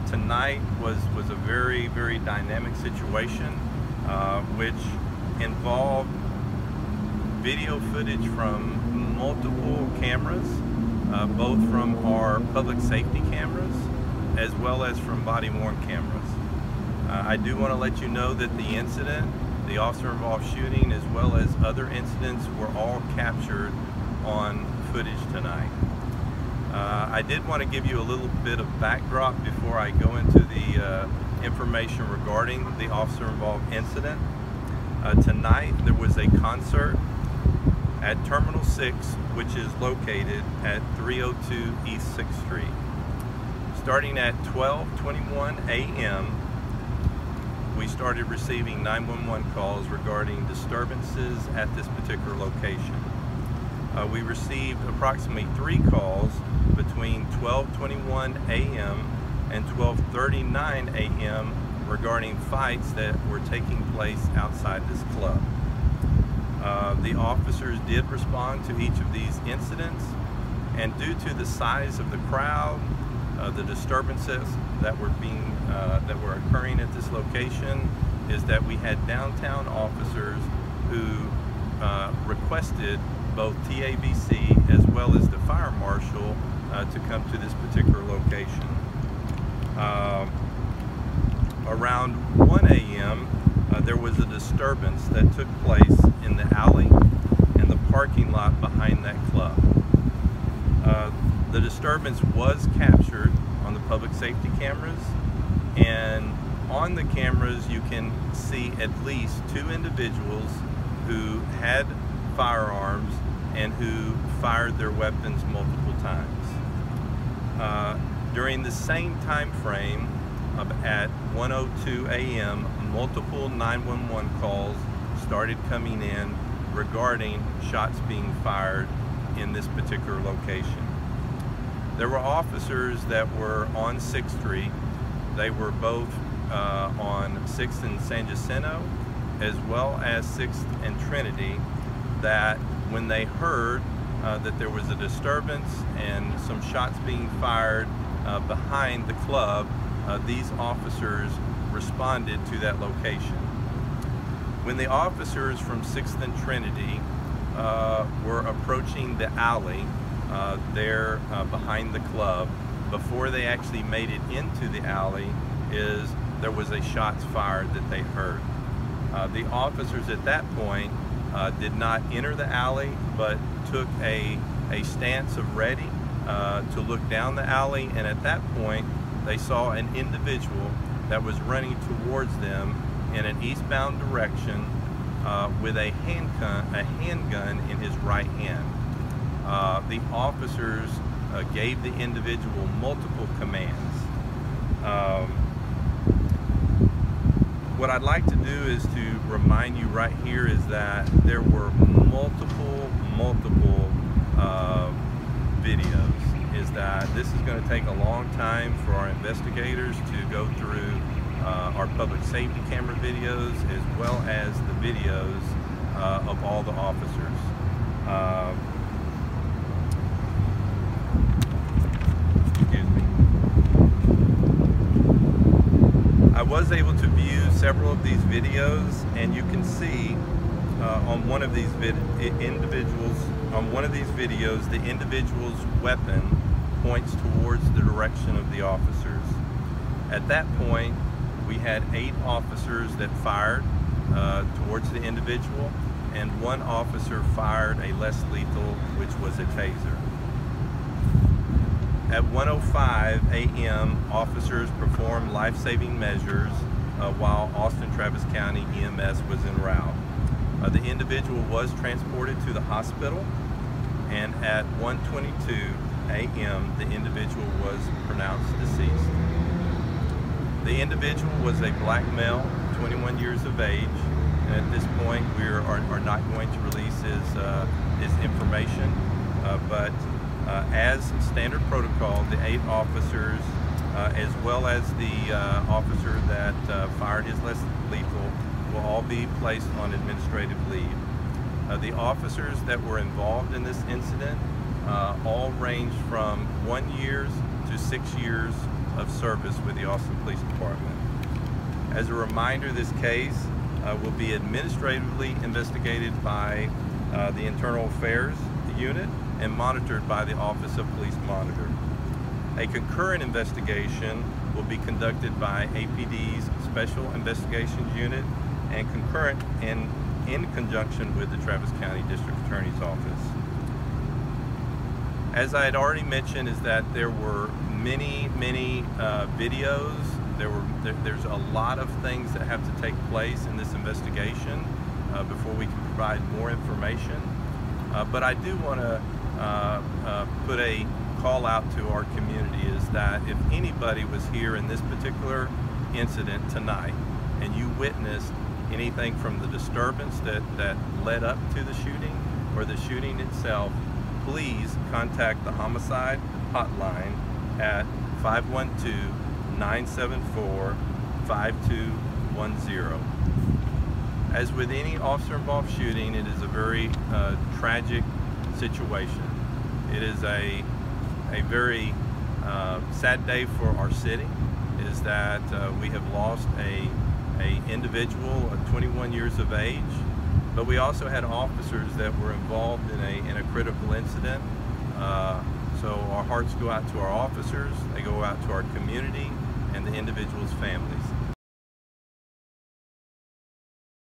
tonight was a very, very dynamic situation, which involved video footage from multiple cameras, both from our public safety cameras as well as from body-worn cameras. I do want to let you know that the incident, the officer-involved shooting, as well as other incidents were all captured on footage tonight. I did want to give you a little bit of backdrop before I go into the information regarding the officer-involved incident. Tonight there was a concert at Terminal 6, which is located at 302 East 6th Street. Starting at 12:21 a.m., we started receiving 911 calls regarding disturbances at this particular location. We received approximately 3 calls between 12:21 a.m. and 12:39 a.m. regarding fights that were taking place outside this club. The officers did respond to each of these incidents, and due to the size of the crowd, the disturbances that were occurring at this location, is that we had downtown officers who requested both TABC as well as the fire marshal to come to this particular location. Around 1 a.m. There was a disturbance that took place in the alley and the parking lot behind that club. The disturbance was captured on the public safety cameras, and on the cameras you can see at least 2 individuals who had firearms and who fired their weapons multiple times. During the same time frame, at 1:02 a.m., multiple 911 calls started coming in regarding shots being fired in this particular location. There were officers that were on 6th Street. They were both on 6th and San Jacinto, as well as 6th and Trinity, that when they heard that there was a disturbance and some shots being fired behind the club, these officers responded to that location. When the officers from 6th and Trinity were approaching the alley there behind the club, before they actually made it into the alley, there was a shots fired that they heard. The officers at that point did not enter the alley, but took a stance of ready to look down the alley, and at that point they saw an individual that was running towards them in an eastbound direction with a handgun in his right hand. The officers gave the individual multiple commands. What I'd like to do is to remind you right here is that there were multiple videos. Is that this is going to take a long time for our investigators to go through our public safety camera videos as well as the videos of all the officers. Excuse me. I was able to view several of these videos, and you can see on one of these videos, the individual's weapon points towards the direction of the officers. At that point, we had 8 officers that fired towards the individual, and 1 officer fired a less lethal, which was a taser. At 1:05 a.m., officers performed life-saving measures while Austin Travis County EMS was en route. The individual was transported to the hospital, and at 1:22 a.m., the individual was pronounced deceased. The individual was a black male, 21 years of age, and at this point we are not going to release his information, but as standard protocol, the 8 officers, as well as the officer that fired his less lethal, will all be placed on administrative leave. The officers that were involved in this incident all ranged from 1 year to 6 years of service with the Austin Police Department. As a reminder, this case will be administratively investigated by the Internal Affairs Unit and monitored by the Office of Police Monitor. A concurrent investigation will be conducted by APD's Special Investigations Unit and concurrent and in conjunction with the Travis County District Attorney's Office. As I had already mentioned, is that there were many videos. There's a lot of things that have to take place in this investigation before we can provide more information. But I do want to put a call out to our community, is that if anybody was here in this particular incident tonight and you witnessed anything from the disturbance that led up to the shooting or the shooting itself, please contact the homicide hotline at 512-974-5210. As with any officer-involved shooting, it is a very tragic situation. It is a very sad day for our city, is that we have lost a individual of 21 years of age, but we also had officers that were involved in a critical incident. So our hearts go out to our officers, they go out to our community and the individuals' families.